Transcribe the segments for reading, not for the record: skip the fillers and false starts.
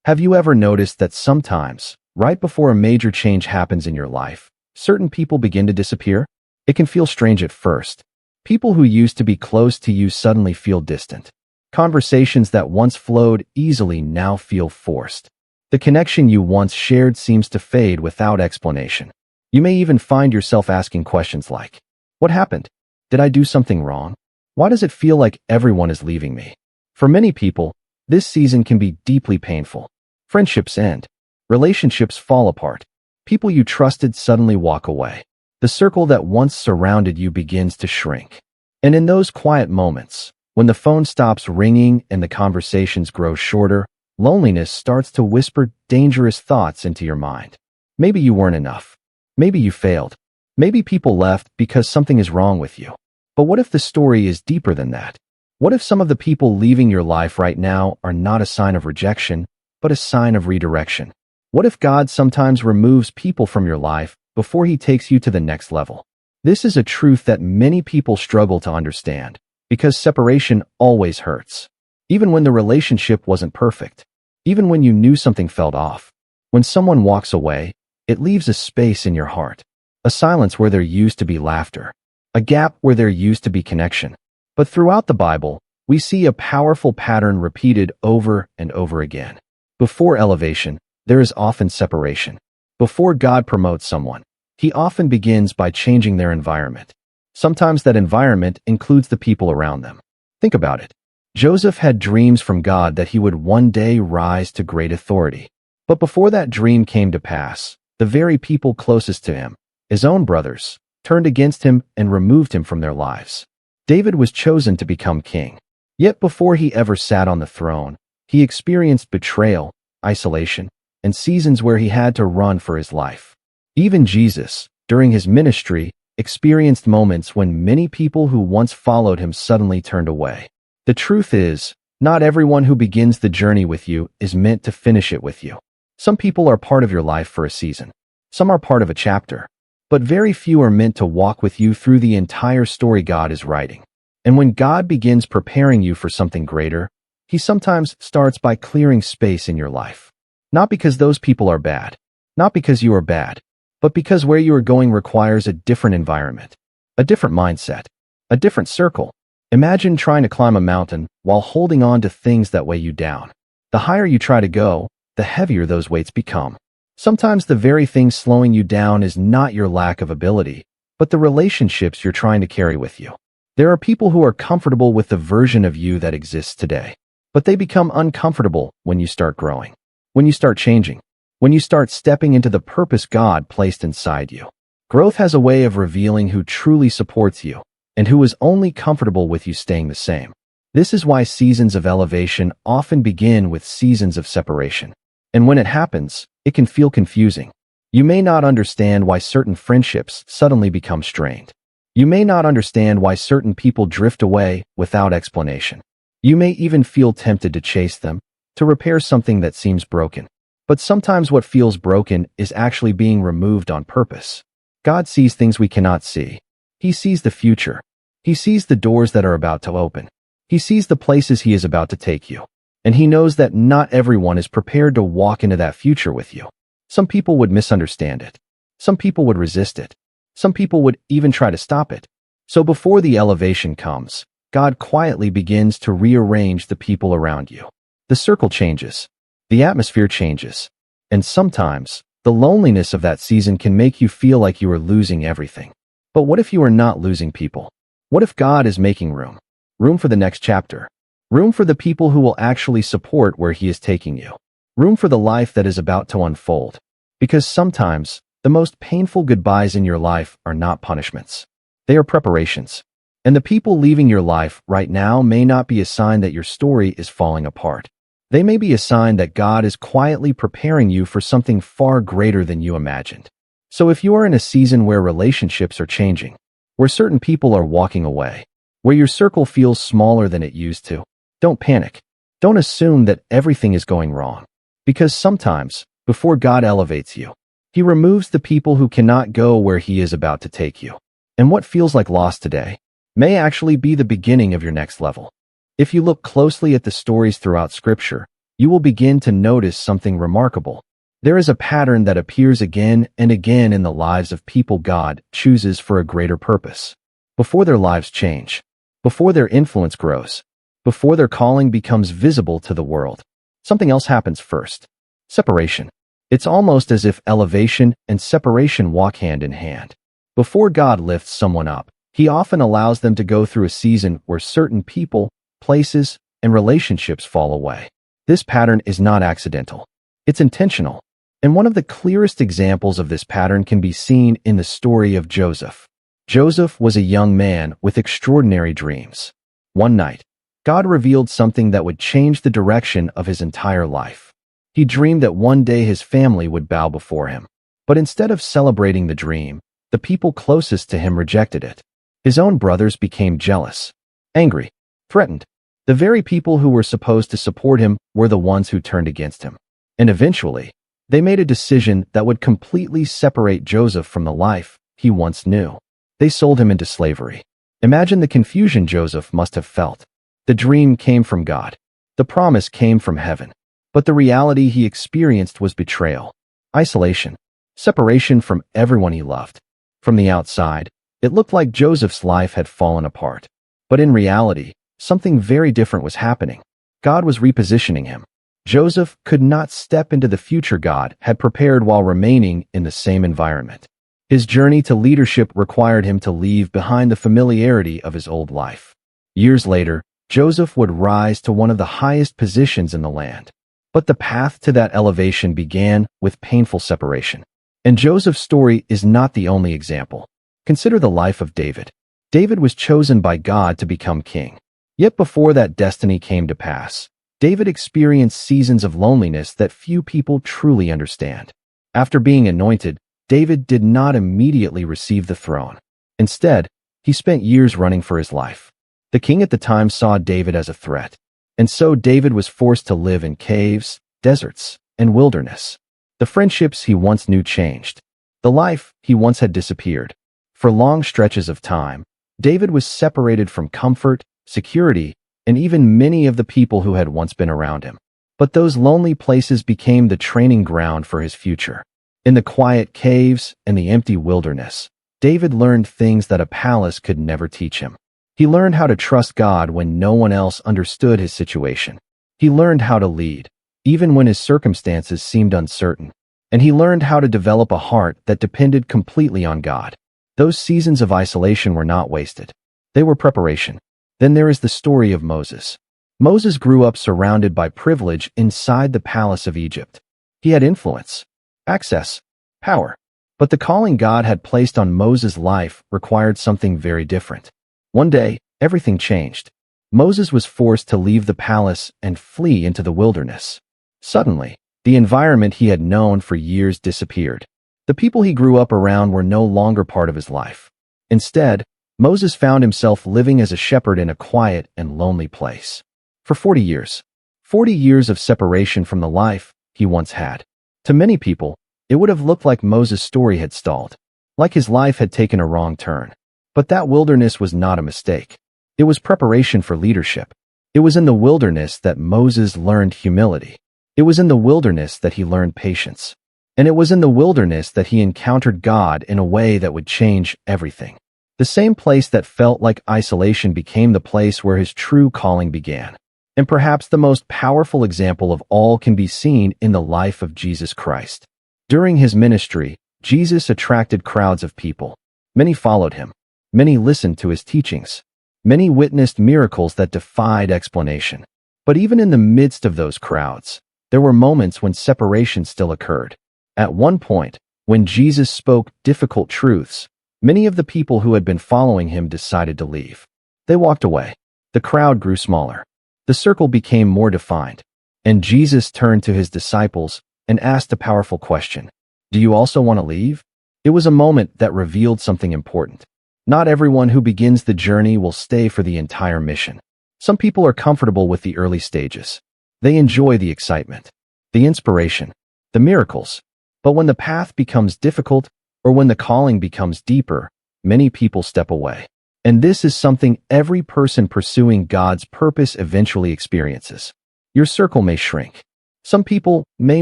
Have you ever noticed that sometimes, right before a major change happens in your life, certain people begin to disappear? It can feel strange at first. People who used to be close to you suddenly feel distant. Conversations that once flowed easily now feel forced. The connection you once shared seems to fade without explanation. You may even find yourself asking questions like, "What happened? Did I do something wrong? Why does it feel like everyone is leaving me?" For many people, this season can be deeply painful. Friendships end. Relationships fall apart. People you trusted suddenly walk away. The circle that once surrounded you begins to shrink. And in those quiet moments, when the phone stops ringing and the conversations grow shorter, loneliness starts to whisper dangerous thoughts into your mind. Maybe you weren't enough. Maybe you failed. Maybe people left because something is wrong with you. But what if the story is deeper than that? What if some of the people leaving your life right now are not a sign of rejection, but a sign of redirection? What if God sometimes removes people from your life before he takes you to the next level? This is a truth that many people struggle to understand, because separation always hurts. Even when the relationship wasn't perfect, even when you knew something felt off. When someone walks away, it leaves a space in your heart, a silence where there used to be laughter, a gap where there used to be connection. But throughout the Bible, we see a powerful pattern repeated over and over again. Before elevation, there is often separation. Before God promotes someone, he often begins by changing their environment. Sometimes that environment includes the people around them. Think about it. Joseph had dreams from God that he would one day rise to great authority. But before that dream came to pass, the very people closest to him, his own brothers, turned against him and removed him from their lives. David was chosen to become king. Yet before he ever sat on the throne, he experienced betrayal, isolation, and seasons where he had to run for his life. Even Jesus, during his ministry, experienced moments when many people who once followed him suddenly turned away. The truth is, not everyone who begins the journey with you is meant to finish it with you. Some people are part of your life for a season. Some are part of a chapter. But very few are meant to walk with you through the entire story God is writing. And when God begins preparing you for something greater, he sometimes starts by clearing space in your life. Not because those people are bad, not because you are bad, but because where you are going requires a different environment, a different mindset, a different circle. Imagine trying to climb a mountain while holding on to things that weigh you down. The higher you try to go, the heavier those weights become. Sometimes the very thing slowing you down is not your lack of ability, but the relationships you're trying to carry with you. There are people who are comfortable with the version of you that exists today, but they become uncomfortable when you start growing, when you start changing, when you start stepping into the purpose God placed inside you. Growth has a way of revealing who truly supports you and who is only comfortable with you staying the same. This is why seasons of elevation often begin with seasons of separation. And when it happens, it can feel confusing. You may not understand why certain friendships suddenly become strained. You may not understand why certain people drift away without explanation. You may even feel tempted to chase them, to repair something that seems broken. But sometimes what feels broken is actually being removed on purpose. God sees things we cannot see. He sees the future. He sees the doors that are about to open. He sees the places he is about to take you. And he knows that not everyone is prepared to walk into that future with you. Some people would misunderstand it. Some people would resist it. Some people would even try to stop it. So before the elevation comes, God quietly begins to rearrange the people around you. The circle changes. The atmosphere changes. And sometimes, the loneliness of that season can make you feel like you are losing everything. But what if you are not losing people? What if God is making room? Room for the next chapter. Room for the people who will actually support where he is taking you. Room for the life that is about to unfold. Because sometimes, the most painful goodbyes in your life are not punishments. They are preparations. And the people leaving your life right now may not be a sign that your story is falling apart. They may be a sign that God is quietly preparing you for something far greater than you imagined. So if you are in a season where relationships are changing, where certain people are walking away, where your circle feels smaller than it used to, don't panic. Don't assume that everything is going wrong. Because sometimes, before God elevates you, he removes the people who cannot go where he is about to take you. And what feels like loss today may actually be the beginning of your next level. If you look closely at the stories throughout Scripture, you will begin to notice something remarkable. There is a pattern that appears again and again in the lives of people God chooses for a greater purpose. Before their lives change, before their influence grows, before their calling becomes visible to the world, something else happens first. Separation. It's almost as if elevation and separation walk hand in hand. Before God lifts someone up, He often allows them to go through a season where certain people, places, and relationships fall away. This pattern is not accidental. It's intentional. And one of the clearest examples of this pattern can be seen in the story of Joseph. Joseph was a young man with extraordinary dreams. One night, God revealed something that would change the direction of his entire life. He dreamed that one day his family would bow before him. But instead of celebrating the dream, the people closest to him rejected it. His own brothers became jealous, angry, threatened. The very people who were supposed to support him were the ones who turned against him. And eventually, they made a decision that would completely separate Joseph from the life he once knew. They sold him into slavery. Imagine the confusion Joseph must have felt. The dream came from God. The promise came from heaven. But the reality he experienced was betrayal, isolation, separation from everyone he loved. From the outside, it looked like Joseph's life had fallen apart. But in reality, something very different was happening. God was repositioning him. Joseph could not step into the future God had prepared while remaining in the same environment. His journey to leadership required him to leave behind the familiarity of his old life. Years later, Joseph would rise to one of the highest positions in the land. But the path to that elevation began with painful separation. And Joseph's story is not the only example. Consider the life of David. David was chosen by God to become king. Yet before that destiny came to pass, David experienced seasons of loneliness that few people truly understand. After being anointed, David did not immediately receive the throne. Instead, he spent years running for his life. The king at the time saw David as a threat, and so David was forced to live in caves, deserts, and wilderness. The friendships he once knew changed. The life he once had disappeared. For long stretches of time, David was separated from comfort, security, and even many of the people who had once been around him. But those lonely places became the training ground for his future. In the quiet caves and the empty wilderness, David learned things that a palace could never teach him. He learned how to trust God when no one else understood his situation. He learned how to lead, even when his circumstances seemed uncertain. And he learned how to develop a heart that depended completely on God. Those seasons of isolation were not wasted. They were preparation. Then there is the story of Moses. Moses grew up surrounded by privilege inside the palace of Egypt. He had influence, access, power. But the calling God had placed on Moses' life required something very different. One day, everything changed. Moses was forced to leave the palace and flee into the wilderness. Suddenly, the environment he had known for years disappeared. The people he grew up around were no longer part of his life. Instead, Moses found himself living as a shepherd in a quiet and lonely place. For 40 years of separation from the life he once had. To many people, it would have looked like Moses' story had stalled, like his life had taken a wrong turn. But that wilderness was not a mistake. It was preparation for leadership. It was in the wilderness that Moses learned humility. It was in the wilderness that he learned patience. And it was in the wilderness that he encountered God in a way that would change everything. The same place that felt like isolation became the place where his true calling began. And perhaps the most powerful example of all can be seen in the life of Jesus Christ. During his ministry, Jesus attracted crowds of people. Many followed him. Many listened to his teachings. Many witnessed miracles that defied explanation. But even in the midst of those crowds, there were moments when separation still occurred. At one point, when Jesus spoke difficult truths, many of the people who had been following him decided to leave. They walked away. The crowd grew smaller. The circle became more defined. And Jesus turned to his disciples and asked a powerful question. Do you also want to leave? It was a moment that revealed something important. Not everyone who begins the journey will stay for the entire mission. Some people are comfortable with the early stages. They enjoy the excitement, the inspiration, the miracles. But when the path becomes difficult, or when the calling becomes deeper, many people step away. And this is something every person pursuing God's purpose eventually experiences. Your circle may shrink. Some people may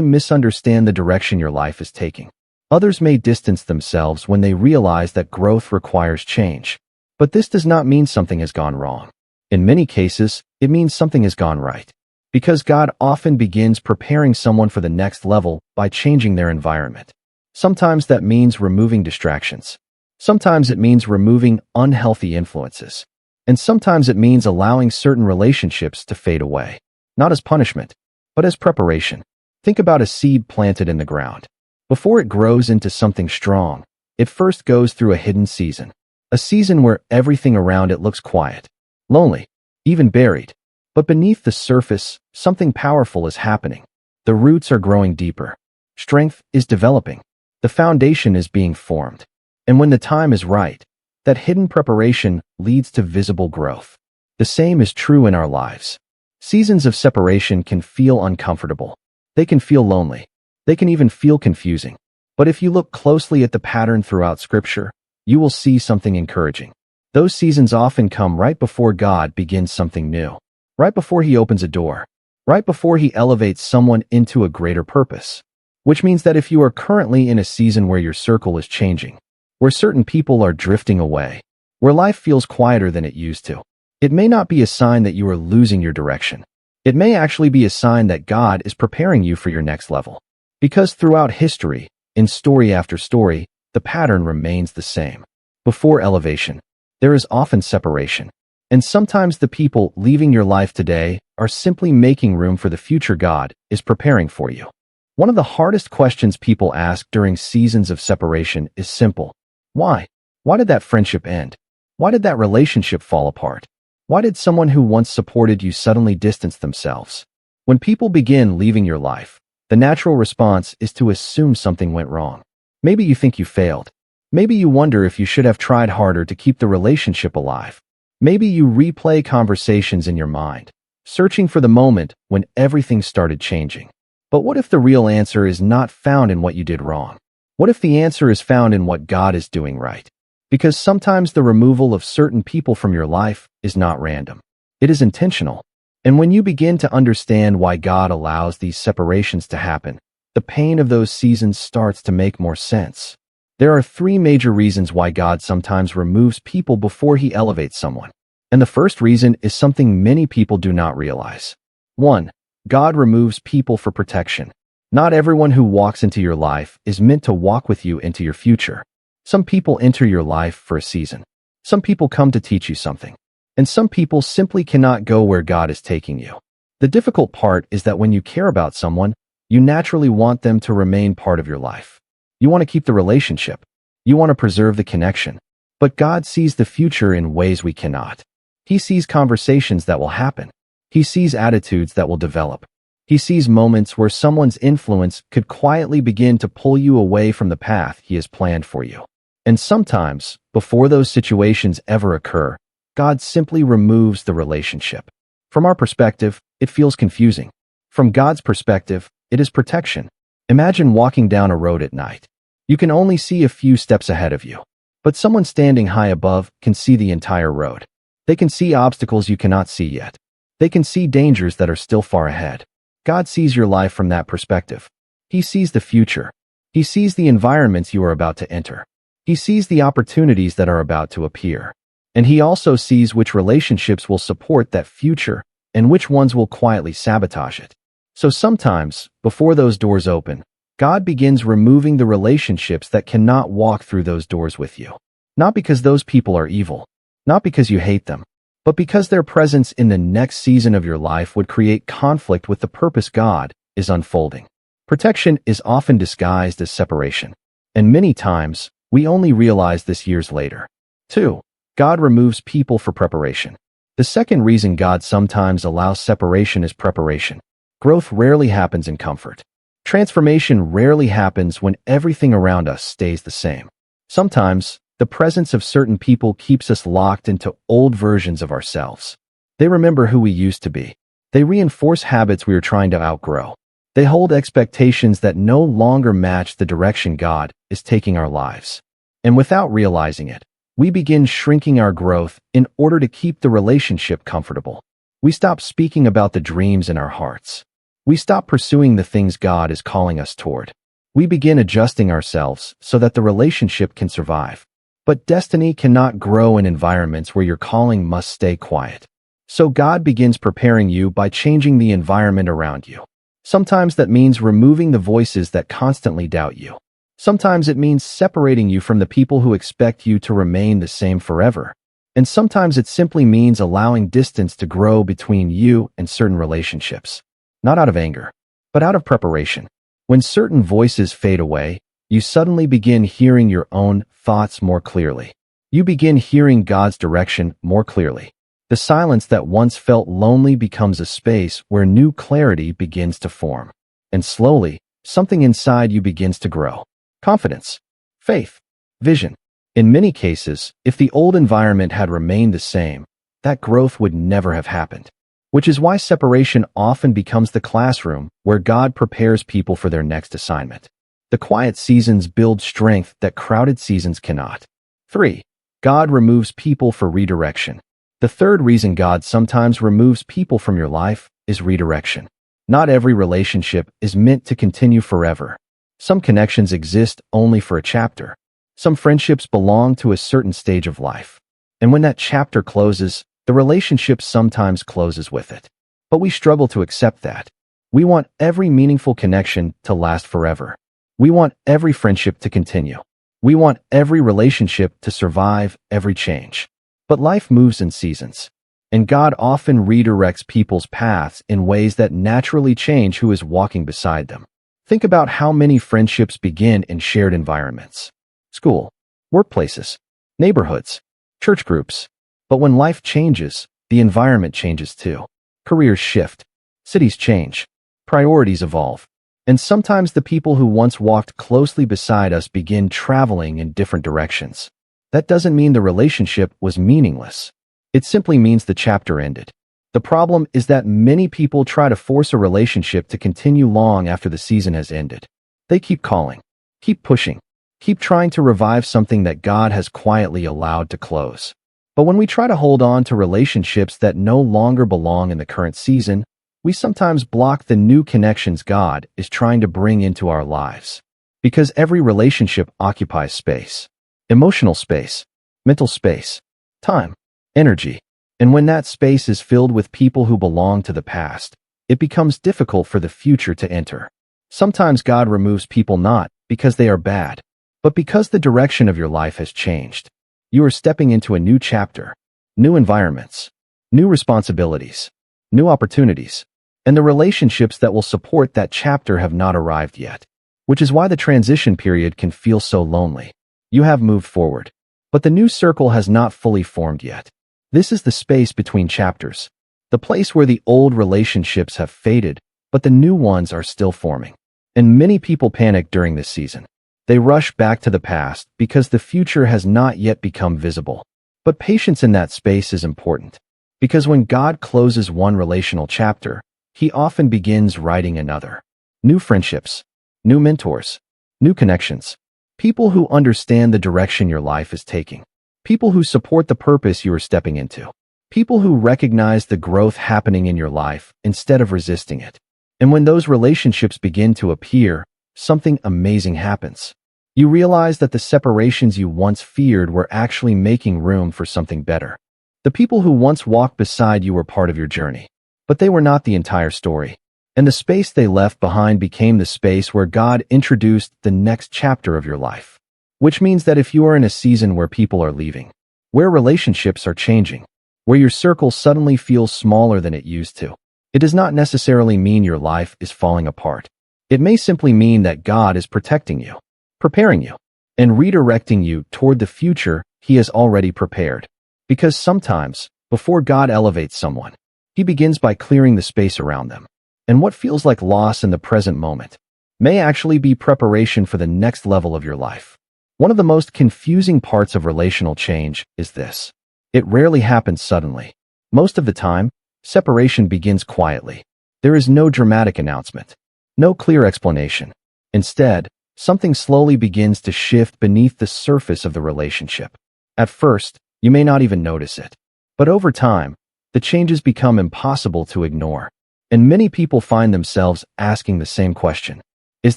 misunderstand the direction your life is taking. Others may distance themselves when they realize that growth requires change. But this does not mean something has gone wrong. In many cases, it means something has gone right. Because God often begins preparing someone for the next level by changing their environment. Sometimes that means removing distractions. Sometimes it means removing unhealthy influences. And sometimes it means allowing certain relationships to fade away. Not as punishment, but as preparation. Think about a seed planted in the ground. Before it grows into something strong, it first goes through a hidden season. A season where everything around it looks quiet, lonely, even buried. But beneath the surface, something powerful is happening. The roots are growing deeper. Strength is developing. The foundation is being formed. And when the time is right, that hidden preparation leads to visible growth. The same is true in our lives. Seasons of separation can feel uncomfortable. They can feel lonely. They can even feel confusing. But if you look closely at the pattern throughout Scripture, you will see something encouraging. Those seasons often come right before God begins something new. Right before He opens a door. Right before He elevates someone into a greater purpose. Which means that if you are currently in a season where your circle is changing, where certain people are drifting away, where life feels quieter than it used to, it may not be a sign that you are losing your direction. It may actually be a sign that God is preparing you for your next level. Because throughout history, in story after story, the pattern remains the same. Before elevation, there is often separation. And sometimes the people leaving your life today are simply making room for the future God is preparing for you. One of the hardest questions people ask during seasons of separation is simple. Why? Why did that friendship end? Why did that relationship fall apart? Why did someone who once supported you suddenly distance themselves? When people begin leaving your life, the natural response is to assume something went wrong. Maybe you think you failed. Maybe you wonder if you should have tried harder to keep the relationship alive. Maybe you replay conversations in your mind, searching for the moment when everything started changing. But what if the real answer is not found in what you did wrong? What if the answer is found in what God is doing right? Because sometimes the removal of certain people from your life is not random. It is intentional. And when you begin to understand why God allows these separations to happen, the pain of those seasons starts to make more sense. There are 3 major reasons why God sometimes removes people before He elevates someone. And the first reason is something many people do not realize. 1. God removes people for protection. Not everyone who walks into your life is meant to walk with you into your future. Some people enter your life for a season. Some people come to teach you something. And some people simply cannot go where God is taking you. The difficult part is that when you care about someone, you naturally want them to remain part of your life. You want to keep the relationship. You want to preserve the connection. But God sees the future in ways we cannot. He sees conversations that will happen. He sees attitudes that will develop. He sees moments where someone's influence could quietly begin to pull you away from the path He has planned for you. And sometimes, before those situations ever occur, God simply removes the relationship. From our perspective, it feels confusing. From God's perspective, it is protection. Imagine walking down a road at night. You can only see a few steps ahead of you. But someone standing high above can see the entire road. They can see obstacles you cannot see yet. They can see dangers that are still far ahead. God sees your life from that perspective. He sees the future. He sees the environments you are about to enter. He sees the opportunities that are about to appear. And He also sees which relationships will support that future and which ones will quietly sabotage it. So sometimes, before those doors open, God begins removing the relationships that cannot walk through those doors with you. Not because those people are evil, not because you hate them, but because their presence in the next season of your life would create conflict with the purpose God is unfolding. Protection is often disguised as separation, and many times, we only realize this years later. 2. God removes people for preparation. The second reason God sometimes allows separation is preparation. Growth rarely happens in comfort. Transformation rarely happens when everything around us stays the same. Sometimes, the presence of certain people keeps us locked into old versions of ourselves. They remember who we used to be. They reinforce habits we are trying to outgrow. They hold expectations that no longer match the direction God is taking our lives. And without realizing it, we begin shrinking our growth in order to keep the relationship comfortable. We stop speaking about the dreams in our hearts. We stop pursuing the things God is calling us toward. We begin adjusting ourselves so that the relationship can survive. But destiny cannot grow in environments where your calling must stay quiet. So God begins preparing you by changing the environment around you. Sometimes that means removing the voices that constantly doubt you. Sometimes it means separating you from the people who expect you to remain the same forever. And sometimes it simply means allowing distance to grow between you and certain relationships. Not out of anger, but out of preparation. When certain voices fade away, you suddenly begin hearing your own thoughts more clearly. You begin hearing God's direction more clearly. The silence that once felt lonely becomes a space where new clarity begins to form. And slowly, something inside you begins to grow. Confidence, faith, vision. In many cases, if the old environment had remained the same, that growth would never have happened. Which is why separation often becomes the classroom where God prepares people for their next assignment. The quiet seasons build strength that crowded seasons cannot. 3. God removes people for redirection. The third reason God sometimes removes people from your life is redirection. Not every relationship is meant to continue forever. Some connections exist only for a chapter. Some friendships belong to a certain stage of life. And when that chapter closes, the relationship sometimes closes with it. But we struggle to accept that. We want every meaningful connection to last forever. We want every friendship to continue. We want every relationship to survive every change. But life moves in seasons, and God often redirects people's paths in ways that naturally change who is walking beside them. Think about how many friendships begin in shared environments: school, workplaces, neighborhoods, church groups. But when life changes, the environment changes too. Careers shift, cities change, priorities evolve, and sometimes the people who once walked closely beside us begin traveling in different directions. That doesn't mean the relationship was meaningless. It simply means the chapter ended. The problem is that many people try to force a relationship to continue long after the season has ended. They keep calling, keep pushing, keep trying to revive something that God has quietly allowed to close. But when we try to hold on to relationships that no longer belong in the current season, we sometimes block the new connections God is trying to bring into our lives. Because every relationship occupies space. Emotional space, mental space, time, energy. And when that space is filled with people who belong to the past, it becomes difficult for the future to enter. Sometimes God removes people not because they are bad, but because the direction of your life has changed. You are stepping into a new chapter, new environments, new responsibilities, new opportunities, and the relationships that will support that chapter have not arrived yet, which is why the transition period can feel so lonely. You have moved forward, but the new circle has not fully formed yet. This is the space between chapters, the place where the old relationships have faded, but the new ones are still forming. And many people panic during this season. They rush back to the past because the future has not yet become visible. But patience in that space is important, because when God closes one relational chapter, He often begins writing another. New friendships, new mentors, new connections. People who understand the direction your life is taking. People who support the purpose you are stepping into. People who recognize the growth happening in your life instead of resisting it. And when those relationships begin to appear, something amazing happens. You realize that the separations you once feared were actually making room for something better. The people who once walked beside you were part of your journey, but they were not the entire story. And the space they left behind became the space where God introduced the next chapter of your life. Which means that if you are in a season where people are leaving, where relationships are changing, where your circle suddenly feels smaller than it used to, it does not necessarily mean your life is falling apart. It may simply mean that God is protecting you, preparing you, and redirecting you toward the future He has already prepared. Because sometimes, before God elevates someone, He begins by clearing the space around them. And what feels like loss in the present moment may actually be preparation for the next level of your life. One of the most confusing parts of relational change is this. It rarely happens suddenly. Most of the time, separation begins quietly. There is no dramatic announcement, no clear explanation. Instead, something slowly begins to shift beneath the surface of the relationship. At first, you may not even notice it. But over time, the changes become impossible to ignore. And many people find themselves asking the same question. Is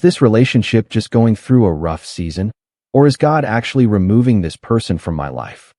this relationship just going through a rough season? Or is God actually removing this person from my life?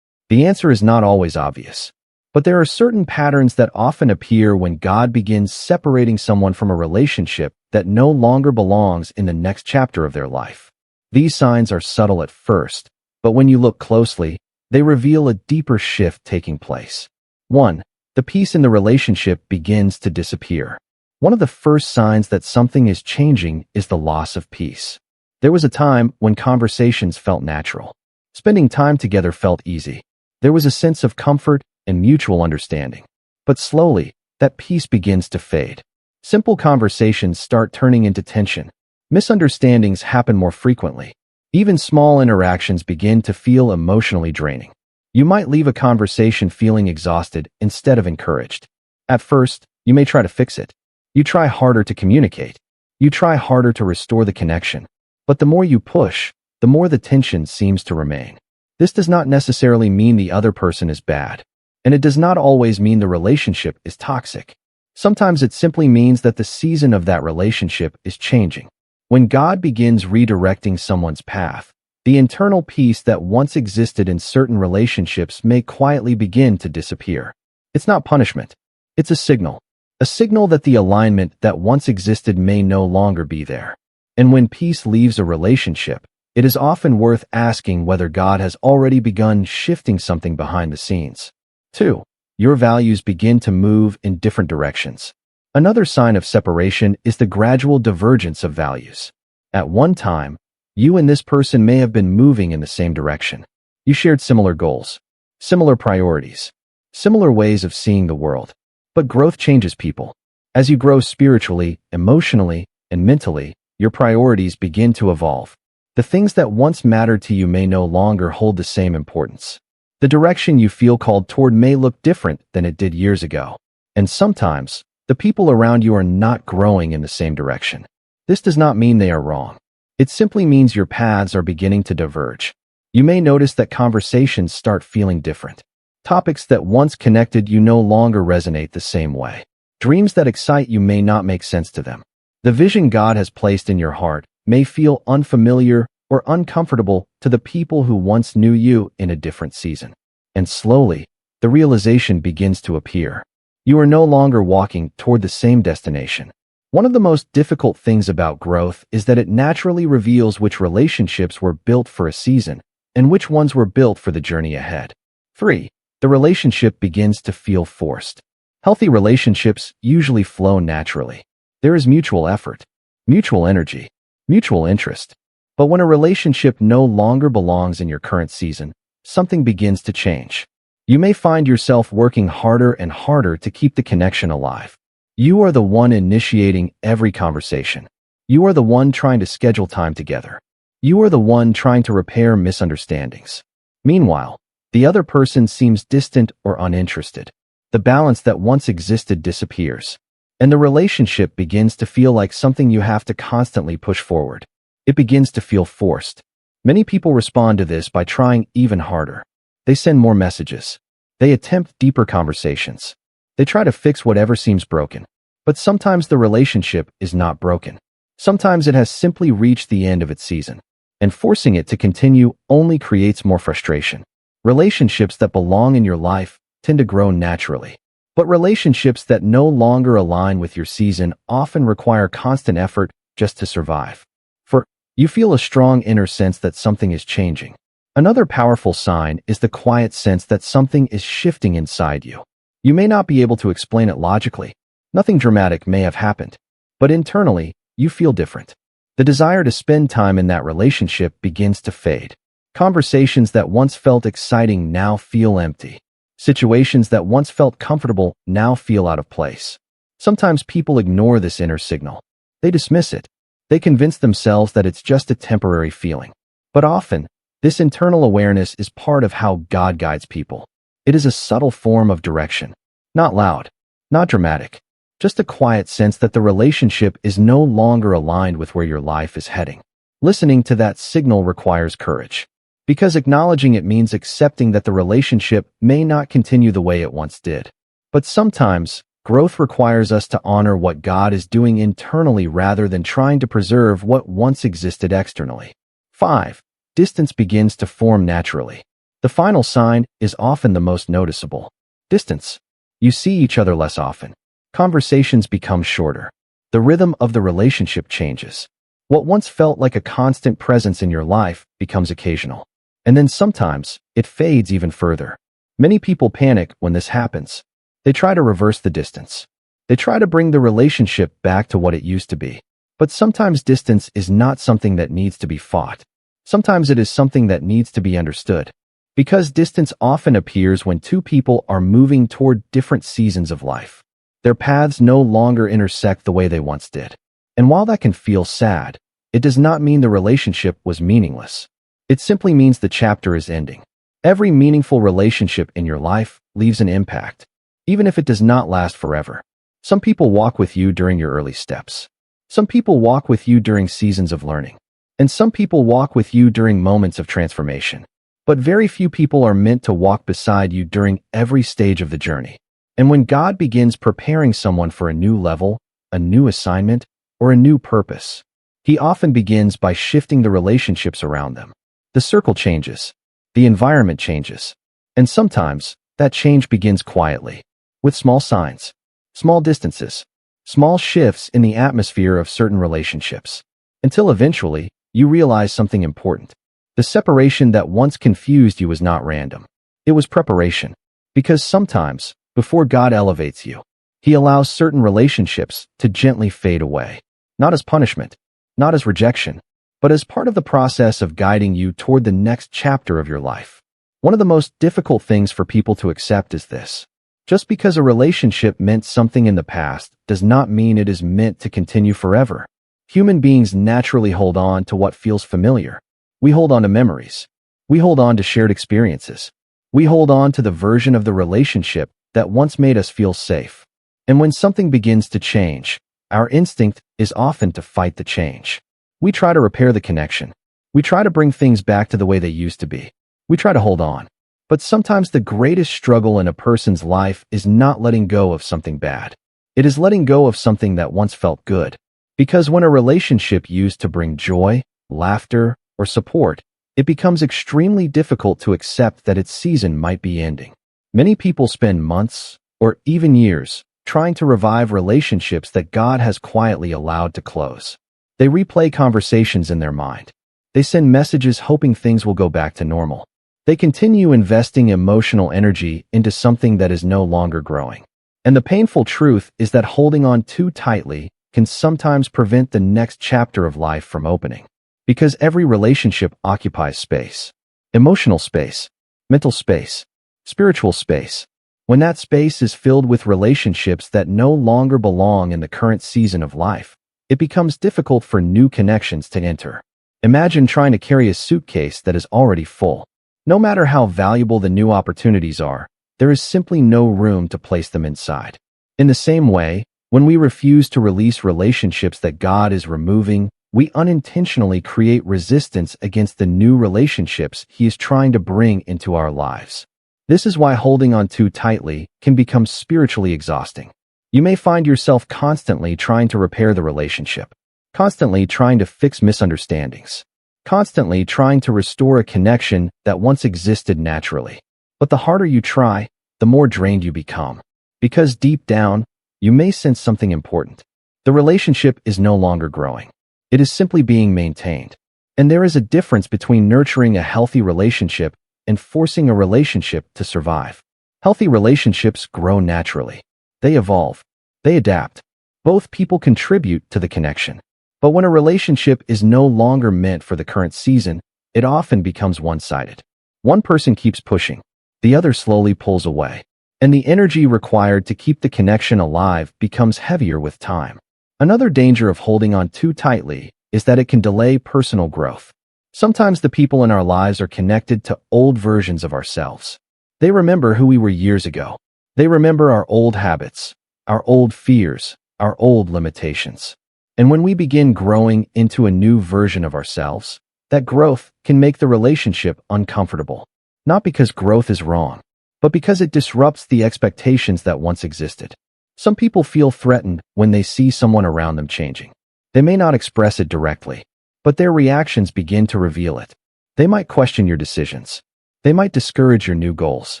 The answer is not always obvious. But there are certain patterns that often appear when God begins separating someone from a relationship that no longer belongs in the next chapter of their life. These signs are subtle at first, but when you look closely, they reveal a deeper shift taking place. 1. The peace in the relationship begins to disappear. One of the first signs that something is changing is the loss of peace. There was a time when conversations felt natural. Spending time together felt easy. There was a sense of comfort and mutual understanding. But slowly, that peace begins to fade. Simple conversations start turning into tension. Misunderstandings happen more frequently. Even small interactions begin to feel emotionally draining. You might leave a conversation feeling exhausted instead of encouraged. At first, you may try to fix it. You try harder to communicate. You try harder to restore the connection. But the more you push, the more the tension seems to remain. This does not necessarily mean the other person is bad. And it does not always mean the relationship is toxic. Sometimes it simply means that the season of that relationship is changing. When God begins redirecting someone's path, the internal peace that once existed in certain relationships may quietly begin to disappear. It's not punishment. It's a signal. A signal that the alignment that once existed may no longer be there. And when peace leaves a relationship, it is often worth asking whether God has already begun shifting something behind the scenes. 2. Your values begin to move in different directions. Another sign of separation is the gradual divergence of values. At one time, you and this person may have been moving in the same direction. You shared similar goals, similar priorities, similar ways of seeing the world. But growth changes people. As you grow spiritually, emotionally, and mentally, your priorities begin to evolve. The things that once mattered to you may no longer hold the same importance. The direction you feel called toward may look different than it did years ago. And sometimes, the people around you are not growing in the same direction. This does not mean they are wrong. It simply means your paths are beginning to diverge. You may notice that conversations start feeling different. Topics that once connected you no longer resonate the same way. Dreams that excite you may not make sense to them. The vision God has placed in your heart may feel unfamiliar or uncomfortable to the people who once knew you in a different season. And slowly, the realization begins to appear. You are no longer walking toward the same destination. One of the most difficult things about growth is that it naturally reveals which relationships were built for a season and which ones were built for the journey ahead. 3. The relationship begins to feel forced. Healthy relationships usually flow naturally. There is mutual effort, mutual energy, mutual interest. But when a relationship no longer belongs in your current season, something begins to change. You may find yourself working harder and harder to keep the connection alive. You are the one initiating every conversation. You are the one trying to schedule time together. You are the one trying to repair misunderstandings. Meanwhile, the other person seems distant or uninterested. The balance that once existed disappears, and the relationship begins to feel like something you have to constantly push forward. It begins to feel forced. Many people respond to this by trying even harder. They send more messages. They attempt deeper conversations. They try to fix whatever seems broken. But sometimes the relationship is not broken. Sometimes it has simply reached the end of its season. And forcing it to continue only creates more frustration. Relationships that belong in your life tend to grow naturally. But relationships that no longer align with your season often require constant effort just to survive. For you feel a strong inner sense that something is changing. Another powerful sign is the quiet sense that something is shifting inside you. You may not be able to explain it logically. Nothing dramatic may have happened. But internally, you feel different. The desire to spend time in that relationship begins to fade. Conversations that once felt exciting now feel empty. Situations that once felt comfortable now feel out of place. Sometimes people ignore this inner signal. They dismiss it. They convince themselves that it's just a temporary feeling. But often, this internal awareness is part of how God guides people. It is a subtle form of direction. Not loud, not dramatic. Just a quiet sense that the relationship is no longer aligned with where your life is heading. Listening to that signal requires courage. Because acknowledging it means accepting that the relationship may not continue the way it once did. But sometimes, Growth requires us to honor what God is doing internally rather than trying to preserve what once existed externally. 5. Distance begins to form naturally. The final sign is often the most noticeable. Distance. You see each other less often. Conversations become shorter. The rhythm of the relationship changes. What once felt like a constant presence in your life becomes occasional. And then sometimes, it fades even further. Many people panic when this happens. They try to reverse the distance. They try to bring the relationship back to what it used to be. But sometimes distance is not something that needs to be fought. Sometimes it is something that needs to be understood. Because distance often appears when two people are moving toward different seasons of life. Their paths no longer intersect the way they once did. And while that can feel sad, it does not mean the relationship was meaningless. It simply means the chapter is ending. Every meaningful relationship in your life leaves an impact, even if it does not last forever. Some people walk with you during your early steps. Some people walk with you during seasons of learning. And some people walk with you during moments of transformation. But very few people are meant to walk beside you during every stage of the journey. And when God begins preparing someone for a new level, a new assignment, or a new purpose, He often begins by shifting the relationships around them. The circle changes. The environment changes. And sometimes, that change begins quietly, with small signs, small distances, small shifts in the atmosphere of certain relationships, until eventually, you realize something important. The separation that once confused you was not random. It was preparation. Because sometimes, before God elevates you, He allows certain relationships to gently fade away. Not as punishment, not as rejection, but as part of the process of guiding you toward the next chapter of your life. One of the most difficult things for people to accept is this. Just because a relationship meant something in the past does not mean it is meant to continue forever. Human beings naturally hold on to what feels familiar. We hold on to memories. We hold on to shared experiences. We hold on to the version of the relationship that once made us feel safe. And when something begins to change, our instinct is often to fight the change. We try to repair the connection. We try to bring things back to the way they used to be. We try to hold on. But sometimes the greatest struggle in a person's life is not letting go of something bad. It is letting go of something that once felt good. Because when a relationship used to bring joy, laughter, or support, it becomes extremely difficult to accept that its season might be ending. Many people spend months, or even years, trying to revive relationships that God has quietly allowed to close. They replay conversations in their mind. They send messages hoping things will go back to normal. They continue investing emotional energy into something that is no longer growing. And the painful truth is that holding on too tightly can sometimes prevent the next chapter of life from opening. Because every relationship occupies space. Emotional space, mental space, spiritual space. When that space is filled with relationships that no longer belong in the current season of life, it becomes difficult for new connections to enter. Imagine trying to carry a suitcase that is already full. No matter how valuable the new opportunities are, there is simply no room to place them inside. In the same way, when we refuse to release relationships that God is removing, we unintentionally create resistance against the new relationships He is trying to bring into our lives. This is why holding on too tightly can become spiritually exhausting. You may find yourself constantly trying to repair the relationship, constantly trying to fix misunderstandings, constantly trying to restore a connection that once existed naturally. But the harder you try, the more drained you become. Because deep down, you may sense something important. The relationship is no longer growing. It is simply being maintained. And there is a difference between nurturing a healthy relationship and forcing a relationship to survive. Healthy relationships grow naturally. They evolve. They adapt. Both people contribute to the connection. But when a relationship is no longer meant for the current season, it often becomes one-sided. One person keeps pushing. The other slowly pulls away. And the energy required to keep the connection alive becomes heavier with time. Another danger of holding on too tightly is that it can delay personal growth. Sometimes the people in our lives are connected to old versions of ourselves. They remember who we were years ago. They remember our old habits, our old fears, our old limitations. And when we begin growing into a new version of ourselves, that growth can make the relationship uncomfortable. Not because growth is wrong, but because it disrupts the expectations that once existed. Some people feel threatened when they see someone around them changing. They may not express it directly, but their reactions begin to reveal it. They might question your decisions. They might discourage your new goals.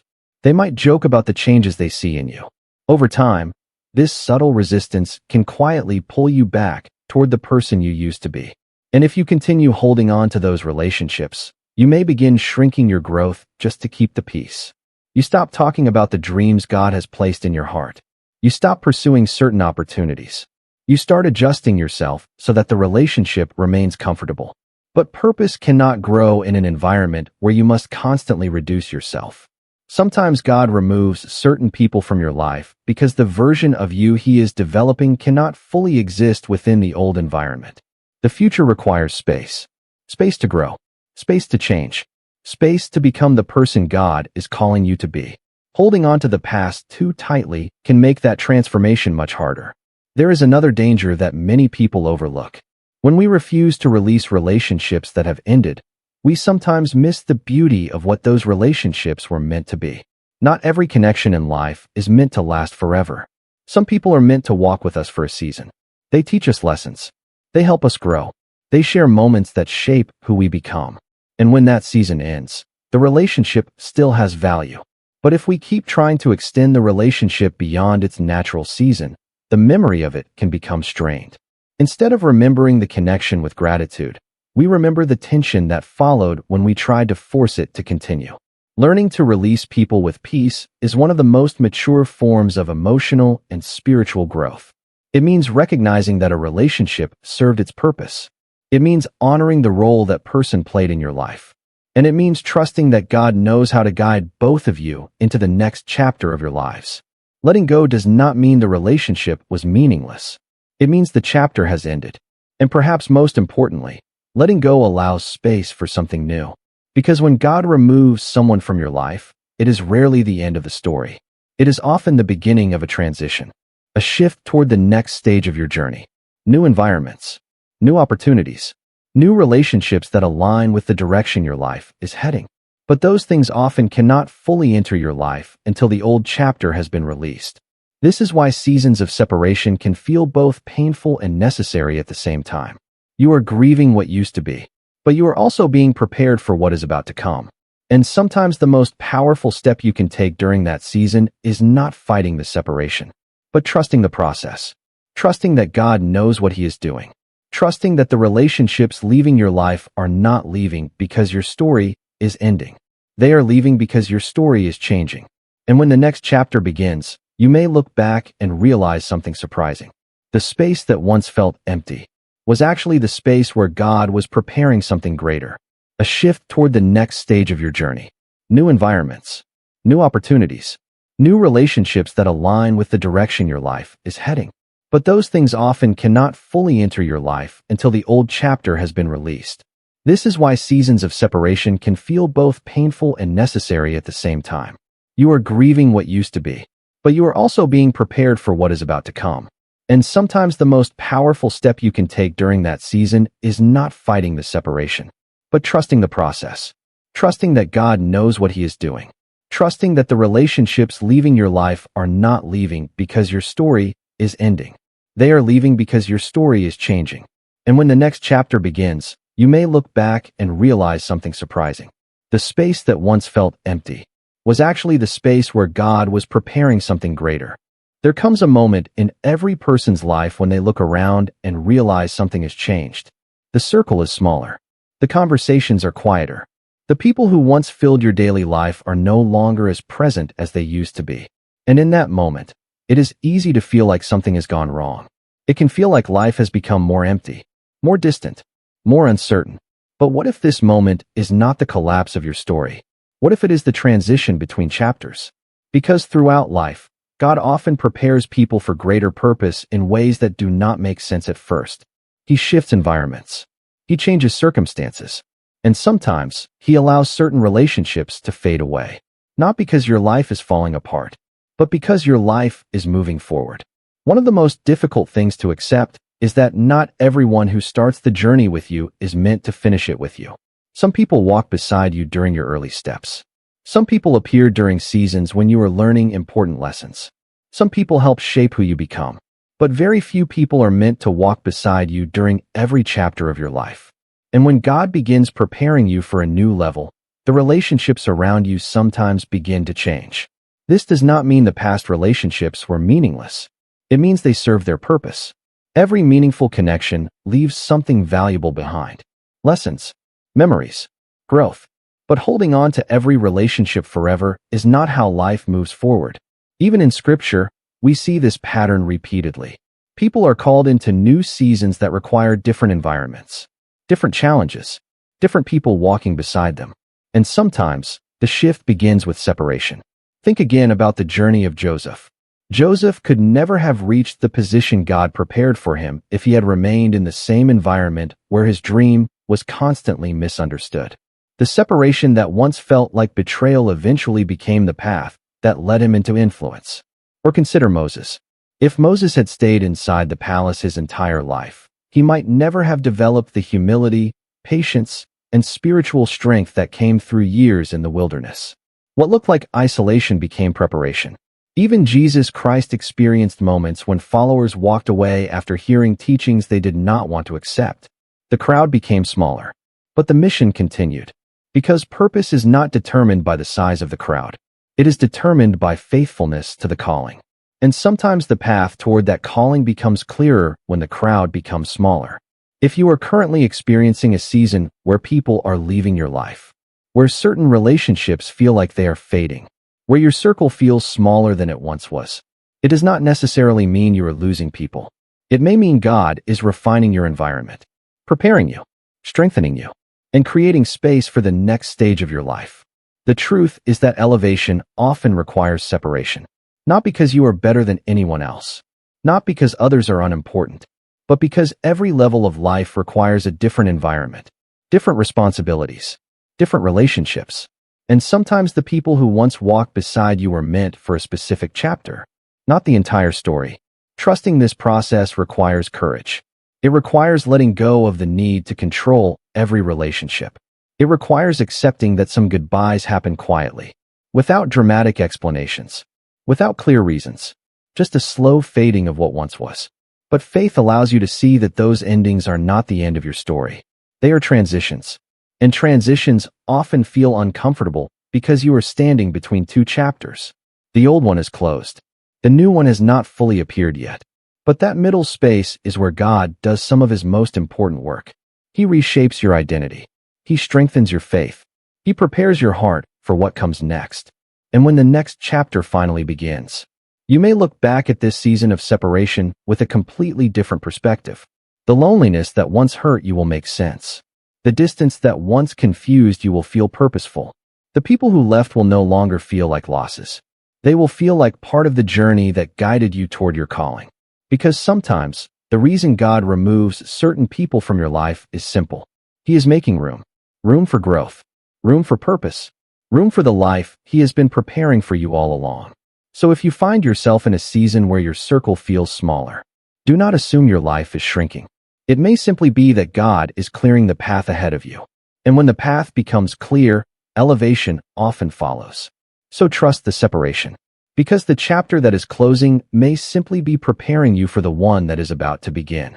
They might joke about the changes they see in you. Over time, this subtle resistance can quietly pull you back toward the person you used to be. And if you continue holding on to those relationships, you may begin shrinking your growth just to keep the peace. You stop talking about the dreams God has placed in your heart. You stop pursuing certain opportunities. You start adjusting yourself so that the relationship remains comfortable. But purpose cannot grow in an environment where you must constantly reduce yourself. Sometimes God removes certain people from your life because the version of you He is developing cannot fully exist within the old environment. The future requires space. Space to grow. Space to change. Space to become the person God is calling you to be. Holding on to the past too tightly can make that transformation much harder. There is another danger that many people overlook. When we refuse to release relationships that have ended, we sometimes miss the beauty of what those relationships were meant to be. Not every connection in life is meant to last forever. Some people are meant to walk with us for a season. They teach us lessons. They help us grow. They share moments that shape who we become. And when that season ends, the relationship still has value. But if we keep trying to extend the relationship beyond its natural season, the memory of it can become strained. Instead of remembering the connection with gratitude, we remember the tension that followed when we tried to force it to continue. Learning to release people with peace is one of the most mature forms of emotional and spiritual growth. It means recognizing that a relationship served its purpose. It means honoring the role that person played in your life. And it means trusting that God knows how to guide both of you into the next chapter of your lives. Letting go does not mean the relationship was meaningless. It means the chapter has ended. And perhaps most importantly, letting go allows space for something new. Because when God removes someone from your life, it is rarely the end of the story. It is often the beginning of a transition, a shift toward the next stage of your journey. New environments, new opportunities, new relationships that align with the direction your life is heading. But those things often cannot fully enter your life until the old chapter has been released. This is why seasons of separation can feel both painful and necessary at the same time. You are grieving what used to be, but you are also being prepared for what is about to come. And sometimes the most powerful step you can take during that season is not fighting the separation, but trusting the process. Trusting that God knows what He is doing. Trusting that the relationships leaving your life are not leaving because your story is ending. They are leaving because your story is changing. And when the next chapter begins, you may look back and realize something surprising. The space that once felt empty was actually the space where God was preparing something greater. A shift toward the next stage of your journey. New environments, new opportunities, new relationships that align with the direction your life is heading. But those things often cannot fully enter your life until the old chapter has been released. This is why seasons of separation can feel both painful and necessary at the same time. You are grieving what used to be, but you are also being prepared for what is about to come. And sometimes the most powerful step you can take during that season is not fighting the separation, but trusting the process. Trusting that God knows what He is doing. Trusting that the relationships leaving your life are not leaving because your story is ending. They are leaving because your story is changing. And when the next chapter begins, you may look back and realize something surprising. The space that once felt empty was actually the space where God was preparing something greater. There comes a moment in every person's life when they look around and realize something has changed. The circle is smaller. The conversations are quieter. The people who once filled your daily life are no longer as present as they used to be. And in that moment, it is easy to feel like something has gone wrong. It can feel like life has become more empty, more distant, more uncertain. But what if this moment is not the collapse of your story? What if it is the transition between chapters? Because throughout life, God often prepares people for greater purpose in ways that do not make sense at first. He shifts environments. He changes circumstances. And sometimes, He allows certain relationships to fade away. Not because your life is falling apart, but because your life is moving forward. One of the most difficult things to accept is that not everyone who starts the journey with you is meant to finish it with you. Some people walk beside you during your early steps. Some people appear during seasons when you are learning important lessons. Some people help shape who you become, but very few people are meant to walk beside you during every chapter of your life. And when God begins preparing you for a new level, the relationships around you sometimes begin to change. This does not mean the past relationships were meaningless. It means they serve their purpose. Every meaningful connection leaves something valuable behind. Lessons, memories, growth. But holding on to every relationship forever is not how life moves forward. Even in Scripture, we see this pattern repeatedly. People are called into new seasons that require different environments, different challenges, different people walking beside them. And sometimes, the shift begins with separation. Think again about the journey of Joseph. Joseph could never have reached the position God prepared for him if he had remained in the same environment where his dream was constantly misunderstood. The separation that once felt like betrayal eventually became the path that led him into influence. Or consider Moses. If Moses had stayed inside the palace his entire life, he might never have developed the humility, patience, and spiritual strength that came through years in the wilderness. What looked like isolation became preparation. Even Jesus Christ experienced moments when followers walked away after hearing teachings they did not want to accept. The crowd became smaller, but the mission continued. Because purpose is not determined by the size of the crowd. It is determined by faithfulness to the calling. And sometimes the path toward that calling becomes clearer when the crowd becomes smaller. If you are currently experiencing a season where people are leaving your life, where certain relationships feel like they are fading, where your circle feels smaller than it once was, it does not necessarily mean you are losing people. It may mean God is refining your environment, preparing you, strengthening you, and creating space for the next stage of your life. The truth is that elevation often requires separation, not because you are better than anyone else, not because others are unimportant, but because every level of life requires a different environment, different responsibilities, different relationships. And sometimes the people who once walked beside you were meant for a specific chapter, not the entire story. Trusting this process requires courage. It requires letting go of the need to control every relationship. It requires accepting that some goodbyes happen quietly, without dramatic explanations, without clear reasons, just a slow fading of what once was. But faith allows you to see that those endings are not the end of your story. They are transitions. And transitions often feel uncomfortable because you are standing between two chapters. The old one is closed. The new one has not fully appeared yet. But that middle space is where God does some of his most important work. He reshapes your identity. He strengthens your faith. He prepares your heart for what comes next. And when the next chapter finally begins, you may look back at this season of separation with a completely different perspective. The loneliness that once hurt you will make sense. The distance that once confused you will feel purposeful. The people who left will no longer feel like losses. They will feel like part of the journey that guided you toward your calling. Because sometimes, the reason God removes certain people from your life is simple. He is making room. Room for growth. Room for purpose. Room for the life He has been preparing for you all along. So if you find yourself in a season where your circle feels smaller, do not assume your life is shrinking. It may simply be that God is clearing the path ahead of you. And when the path becomes clear, elevation often follows. So trust the separation. Because the chapter that is closing may simply be preparing you for the one that is about to begin.